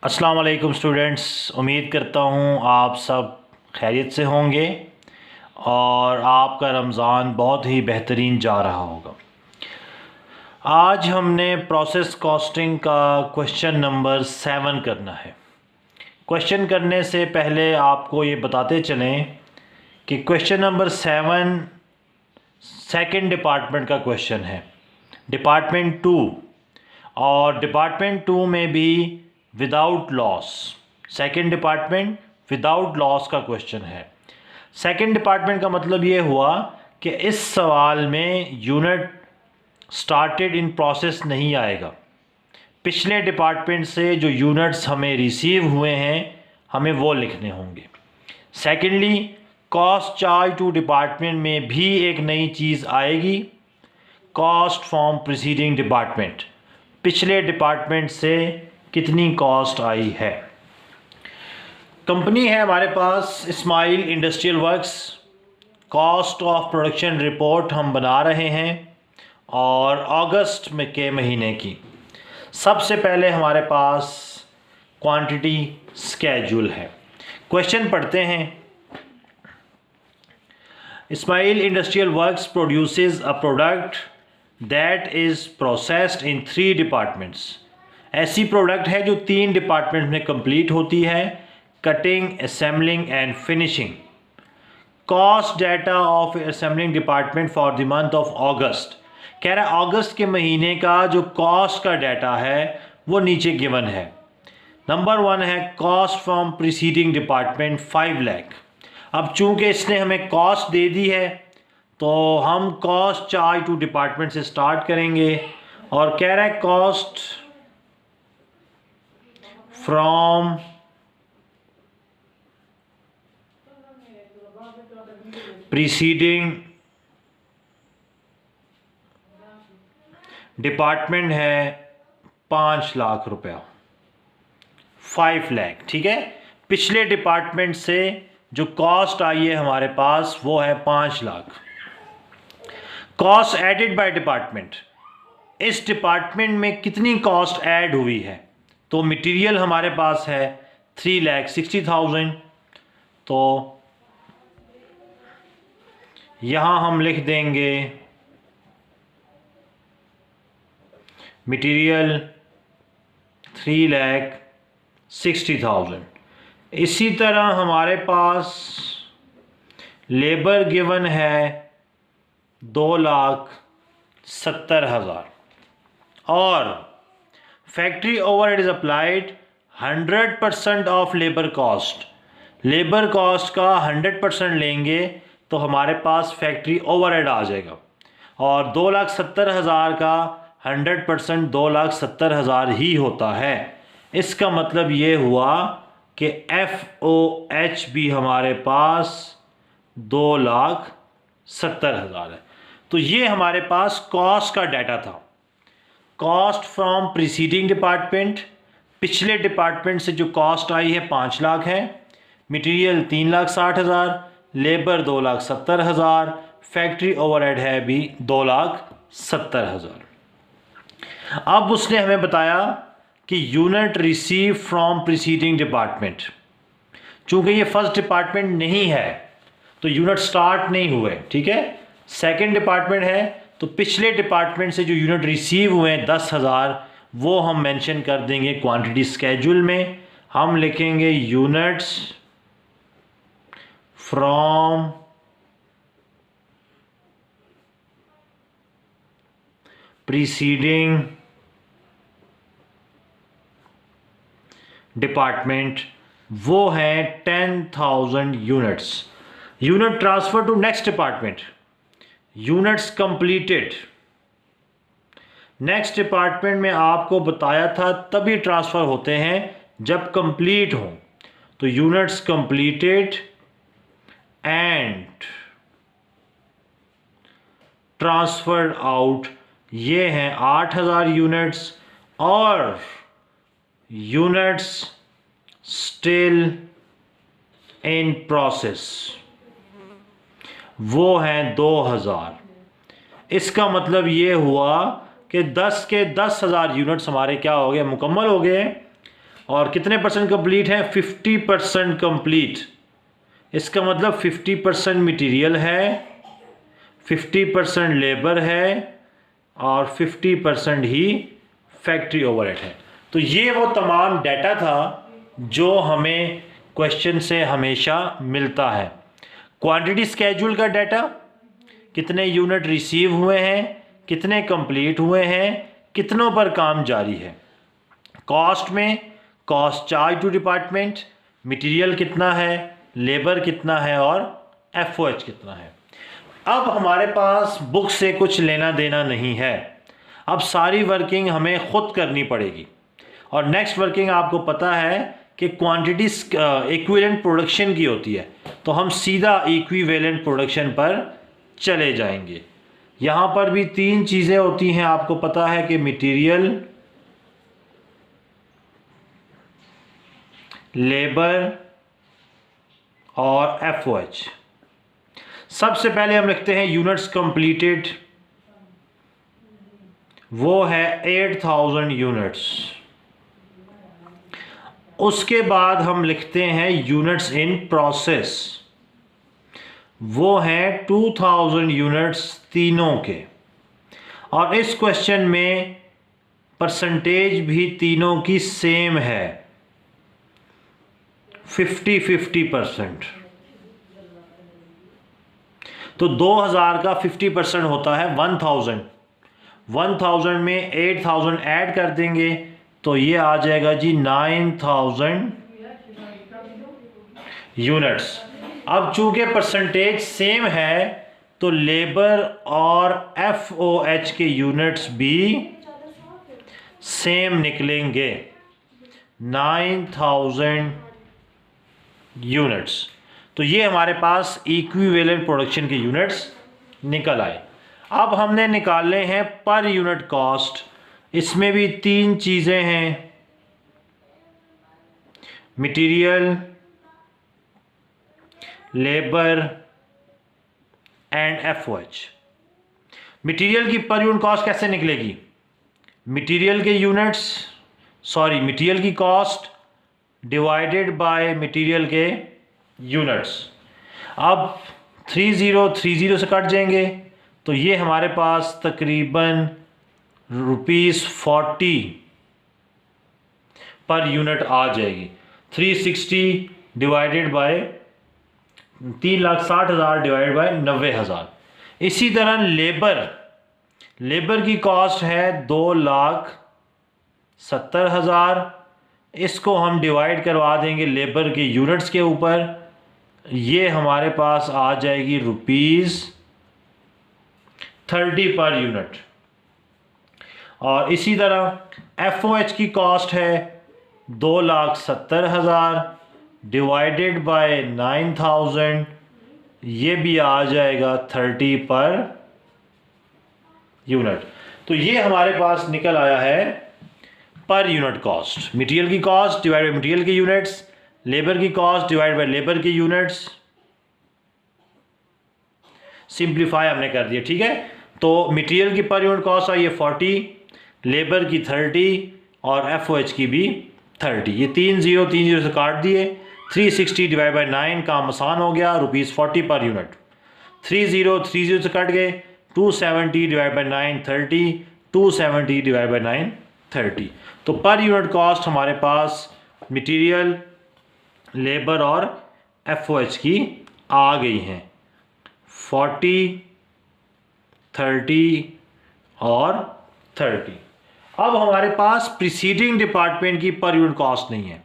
अस्सलाम वालेकुम स्टूडेंट्स, उम्मीद करता हूँ आप सब खैरियत से होंगे और आपका रमज़ान बहुत ही बेहतरीन जा रहा होगा। आज हमने प्रोसेस कॉस्टिंग का क्वेश्चन नंबर 7 करना है। क्वेश्चन करने से पहले आपको ये बताते चलें कि क्वेश्चन नंबर 7 सेकंड डिपार्टमेंट का क्वेश्चन है, डिपार्टमेंट 2, और डिपार्टमेंट 2 में भी without loss, second department without loss का क्वेश्चन है। सेकंड डिपार्टमेंट का मतलब ये हुआ कि इस सवाल में यूनिट स्टार्टेड इन प्रोसेस नहीं आएगा। पिछले डिपार्टमेंट से जो यूनिट्स हमें रिसीव हुए हैं हमें वो लिखने होंगे। Secondly, cost charge to department में भी एक नई चीज़ आएगी, कॉस्ट फ्रॉम प्रीसीडिंग डिपार्टमेंट। पिछले डिपार्टमेंट से कितनी कॉस्ट आई है। कंपनी है हमारे पास Ismail industrial works. Cost of production report हम बना रहे हैं और अगस्त में के महीने की। सबसे पहले हमारे पास क्वांटिटी स्केड्यूल है। क्वेश्चन पढ़ते हैं। Ismail industrial works produces a product that is processed in 3 departments. ऐसी प्रोडक्ट है जो 3 डिपार्टमेंट में कंप्लीट होती है, cutting, assembling and finishing. Cost data of assembling department for the month of August. कह रहा है अगस्त के महीने का जो कॉस्ट का डाटा है वो नीचे गिवन है। नंबर 1 है cost from preceding department 5 lakh. अब चूंकि इसने हमें कॉस्ट दे दी है तो हम कॉस्ट चार्ज टू डिपार्टमेंट से स्टार्ट करेंगे और कह रहा है कॉस्ट फ्रॉम प्रीसीडिंग डिपार्टमेंट है 5 लाख रुपया, 5 लाख। ठीक है, पिछले डिपार्टमेंट से जो कॉस्ट आई है हमारे पास वो है 5 lakh. Cost added by department, इस डिपार्टमेंट में कितनी कॉस्ट ऐड हुई है। तो मटेरियल हमारे पास है 3,60,000, तो यहाँ हम लिख देंगे मटेरियल 3,60,000। इसी तरह हमारे पास लेबर गिवन है 2,70,000 और factory overhead is applied 100% of labour cost. Labour cost का 100% लेंगे तो हमारे पास फैक्ट्री ओवरहेड आ जाएगा और 2,70,000 का 100% 2,70,000 ही होता है। इसका मतलब ये हुआ कि FOH भी हमारे पास 2,70,000 है। तो ये हमारे पास कॉस्ट का डाटा था। कॉस्ट फ्रॉम प्रीसीडिंग डिपार्टमेंट, पिछले डिपार्टमेंट से जो कॉस्ट आई है 5 लाख है, मटेरियल 3,60,000, लेबर 2,70,000, फैक्ट्री ओवरहेड है भी 2,70,000। अब उसने हमें बताया कि unit receive from preceding department. चूंकि ये फर्स्ट डिपार्टमेंट नहीं है तो यूनिट स्टार्ट नहीं हुए। ठीक है, सेकंड डिपार्टमेंट है तो पिछले डिपार्टमेंट से जो यूनिट रिसीव हुए हैं 10,000 वो हम मेंशन कर देंगे क्वांटिटी स्केड्यूल में। हम लिखेंगे यूनिट्स फ्रॉम प्रीसीडिंग डिपार्टमेंट, वो है 10,000 units. Unit transfer to next department, units completed. Next department में आपको बताया था तभी ट्रांसफ़र होते हैं जब कंप्लीट हो। तो units completed and transferred out, ये हैं 8,000 यूनिट्स और यूनिट्स स्टिल इन प्रोसेस वो हैं 2,000। इसका मतलब ये हुआ कि 10 के 10,000 यूनिट्स हमारे क्या हो गए, मुकम्मल हो गए। और कितने परसेंट कंप्लीट है? 50% कंप्लीट। इसका मतलब 50% मटेरियल है, 50% लेबर है और 50% ही फैक्ट्री ओवरहेड है। तो ये वो तमाम डाटा था जो हमें क्वेश्चन से हमेशा मिलता है। क्वांटिटी स्केड्यूल का डाटा, कितने यूनिट रिसीव हुए हैं, कितने कंप्लीट हुए हैं, कितनों पर काम जारी है। कॉस्ट में cost charge to department, material कितना है, लेबर कितना है और एफओएच कितना है। अब हमारे पास बुक से कुछ लेना देना नहीं है, अब सारी वर्किंग हमें खुद करनी पड़ेगी। और नेक्स्ट वर्किंग आपको पता है कि क्वांटिटी इक्विवेलेंट प्रोडक्शन की होती है, तो हम सीधा इक्विवेलेंट प्रोडक्शन पर चले जाएंगे। यहाँ पर भी तीन चीज़ें होती हैं, आपको पता है कि मटेरियल, लेबर और एफओएच। सबसे पहले हम लिखते हैं यूनिट्स कंप्लीटेड, वो है 8000 यूनिट्स। उसके बाद हम लिखते हैं यूनिट्स इन प्रोसेस, वो हैं 2000 यूनिट्स तीनों के। और इस क्वेश्चन में परसेंटेज भी तीनों की सेम है, 50-50%। तो 2000 का 50% होता है 1000। 1000 में 8000 ऐड कर देंगे तो ये आ जाएगा जी 9000 यूनिट्स। अब चूंकि परसेंटेज सेम है तो लेबर और एफओएच के यूनिट्स भी सेम निकलेंगे, 9000 यूनिट्स। तो ये हमारे पास इक्विवेलेंट प्रोडक्शन के यूनिट्स निकल आए। अब हमने निकालने हैं पर यूनिट कॉस्ट। इसमें भी तीन चीज़ें हैं, material, labour and FOH. Material की पर यूनिट कॉस्ट कैसे निकलेगी? मटेरियल के यूनिट्स, मटेरियल की कॉस्ट डिवाइडेड बाय मटेरियल के यूनिट्स। अब 3030 से कट जाएंगे तो ये हमारे पास तकरीबन ₹40 पर यूनिट आ जाएगी। 360 डिवाइडेड बाय 3,60,000 डिवाइडेड बाय 90,000। इसी तरह लेबर की कॉस्ट है 2,70,000। इसको हम डिवाइड करवा देंगे लेबर के यूनिट्स के ऊपर, ये हमारे पास आ जाएगी ₹30 पर यूनिट। और इसी तरह एफओएच की कॉस्ट है 2,70,000 डिवाइडेड बाय 9,000, ये भी आ जाएगा 30 पर यूनिट। तो ये हमारे पास निकल आया है पर यूनिट कॉस्ट। मटेरियल की कॉस्ट डिवाइड बाय मटेरियल के यूनिट्स, लेबर की कॉस्ट डिवाइड बाय लेबर के यूनिट्स। सिंप्लीफाई हमने कर दिया, ठीक है। तो मटेरियल की पर यूनिट कॉस्ट आई है 40, लेबर की 30 और एफओएच की भी 30। ये 30 से काट दिए, 360 डिवाइड बाय 9 काम आसान हो गया, ₹40 पर यूनिट। 30 से कट गए, 270 डिवाइड बाय 9 30, 270 डिवाइड बाय 9 30। तो पर यूनिट कॉस्ट हमारे पास मटेरियल, लेबर और एफओएच की आ गई हैं 40, 30 और 30। अब हमारे पास प्रीसीडिंग डिपार्टमेंट की पर यूनिट कॉस्ट नहीं है।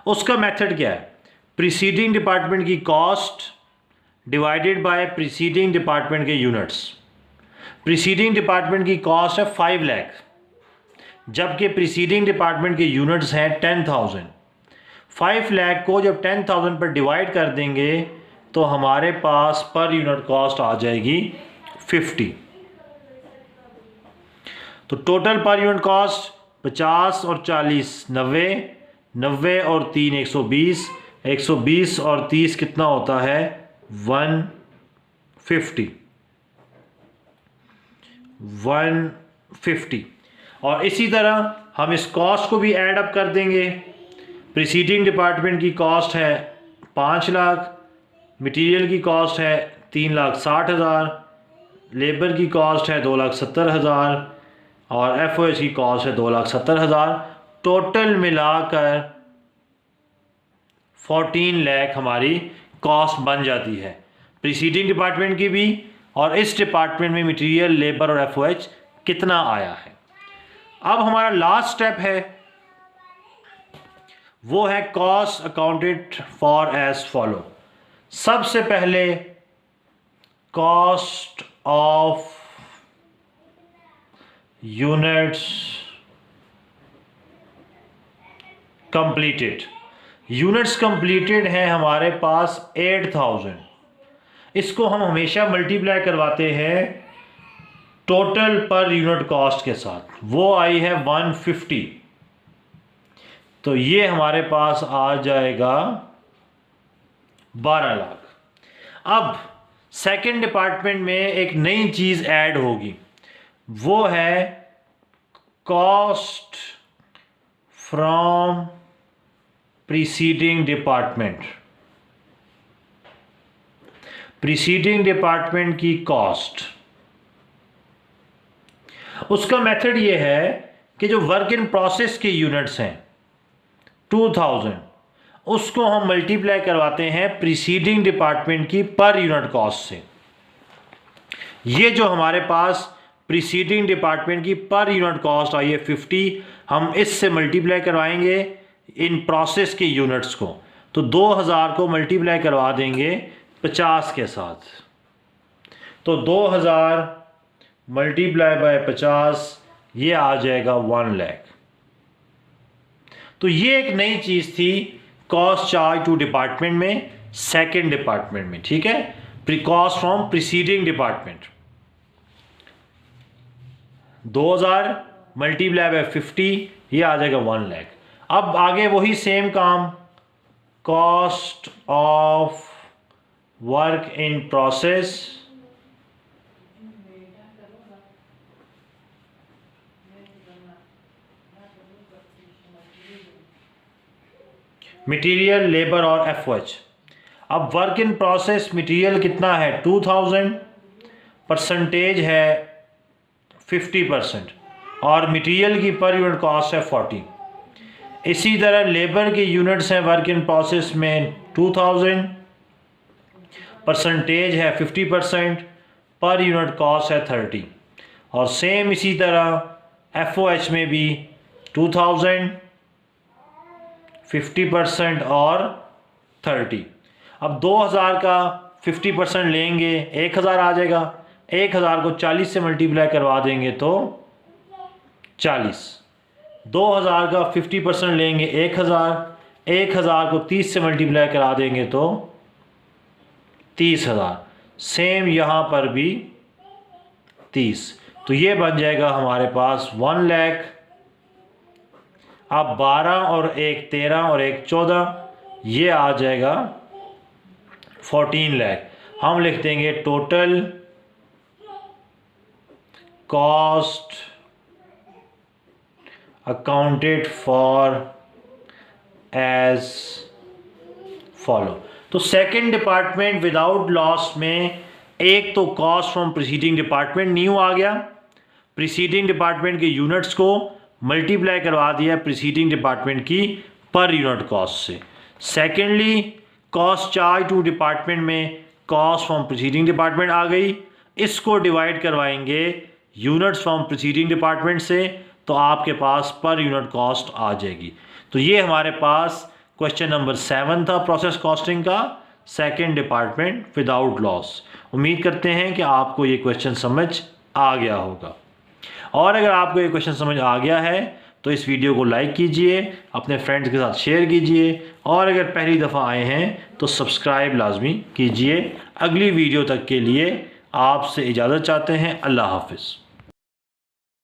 उसका मेथड क्या है? प्रीसीडिंग डिपार्टमेंट की cost divided by preceding department के यूनिट्स। प्रीसीडिंग डिपार्टमेंट की कॉस्ट है 5 लाख, जबकि प्रीसीडिंग डिपार्टमेंट के यूनिट्स हैं 10,000। 5 लाख को जब 10,000 पर डिवाइड कर देंगे तो हमारे पास पर यूनिट कॉस्ट आ जाएगी 50। तो टोटल पर यूनिट कॉस्ट 50 और 40 90, 90 और 3 120, 120 और 30 कितना होता है 150। और इसी तरह हम इस कॉस्ट को भी ऐड अप कर देंगे प्रीसीडिंग डिपार्टमेंट की कॉस्ट है 5 लाख, मटेरियल की कॉस्ट है 3,60,000, लेबर की कॉस्ट है 2,70,000 और एफओएच की कॉस्ट है 2,70,000। टोटल मिलाकर 14 लाख हमारी कॉस्ट बन जाती है प्रीसीडिंग डिपार्टमेंट की भी, और इस डिपार्टमेंट में मटेरियल, लेबर और एफओएच कितना आया है। अब हमारा लास्ट स्टेप है, वो है cost accounted for as follow. सबसे पहले cost of units completed. Units completed हैं हमारे पास 8000। इसको हम हमेशा मल्टीप्लाई करवाते हैं टोटल पर यूनिट कॉस्ट के साथ, वो आई है 150। तो ये हमारे पास आ जाएगा 12 लाख। अब सेकंड डिपार्टमेंट में एक नई चीज़ ऐड होगी, वो है cost from preceding department. Preceding department की कॉस्ट, उसका मेथड ये है कि जो वर्क इन प्रोसेस के यूनिट्स हैं 2000, उसको हम मल्टीप्लाई करवाते हैं प्रीसीडिंग डिपार्टमेंट की पर यूनिट कॉस्ट से। ये जो हमारे पास प्रीसीडिंग डिपार्टमेंट की पर यूनिट कॉस्ट आई है 50, हम इससे मल्टीप्लाई करवाएंगे इन प्रोसेस के यूनिट्स को। तो 2000 को मल्टीप्लाई करवा देंगे 50 के साथ, तो 2000 मल्टीप्लाई बाय 50, ये आ जाएगा 1 लाख। तो ये एक नई चीज़ थी कॉस्ट चार्ज टू डिपार्टमेंट में, सेकंड डिपार्टमेंट में, ठीक है, pre cost from preceding department. 2000 multiply by 50, ये आ जाएगा 1 लाख। अब आगे वही सेम काम, cost of work in process, material, labour और एफओएच। अब वर्क इन प्रोसेस मटेरियल कितना है 2000, परसेंटेज है 50% और मटेरियल की पर यूनिट कॉस्ट है 40। इसी तरह लेबर के यूनिट्स हैं वर्क इन प्रोसेस में 2000, परसेंटेज है 50%, पर यूनिट कॉस्ट है 30। और सेम इसी तरह एफओएच में भी 2000, 50% और 30। अब 2000 का 50% लेंगे 1000 आ जाएगा, 1000 को 40 से मल्टीप्लाई करवा देंगे तो 40। 2000 का 50% लेंगे 1000, 1000 को 30 से मल्टीप्लाई करा देंगे तो 30,000। सेम यहाँ पर भी 30। तो ये बन जाएगा हमारे पास 1 लाख। अब 12 और 1 13 और 1 14, ये आ जाएगा 14 लाख। हम लिख देंगे total cost accounted for as follow. तो सेकंड डिपार्टमेंट विदाउट लॉस में एक तो cost from preceding department new आ गया, प्रीसीडिंग डिपार्टमेंट के यूनिट्स को मल्टीप्लाई करवा दिया प्रीसीडिंग डिपार्टमेंट की पर यूनिट कॉस्ट से। Secondly cost charge to department में कॉस्ट फ्रॉम प्रीसीडिंग डिपार्टमेंट आ गई, इसको डिवाइड करवाएंगे यूनिट्स फ्रॉम प्रीसीडिंग डिपार्टमेंट से, तो आपके पास पर यूनिट कॉस्ट आ जाएगी। तो ये हमारे पास क्वेश्चन नंबर 7 था प्रोसेस कॉस्टिंग का, सेकंड डिपार्टमेंट विदाउट लॉस। उम्मीद करते हैं कि आपको ये क्वेश्चन समझ आ गया होगा, और अगर आपको ये क्वेश्चन समझ आ गया है तो इस वीडियो को लाइक कीजिए, अपने फ्रेंड्स के साथ शेयर कीजिए, और अगर पहली दफ़ा आए हैं तो सब्सक्राइब लाजमी कीजिए। अगली वीडियो तक के लिए आपसे इजाज़त चाहते हैं। अल्लाह हाफिज़।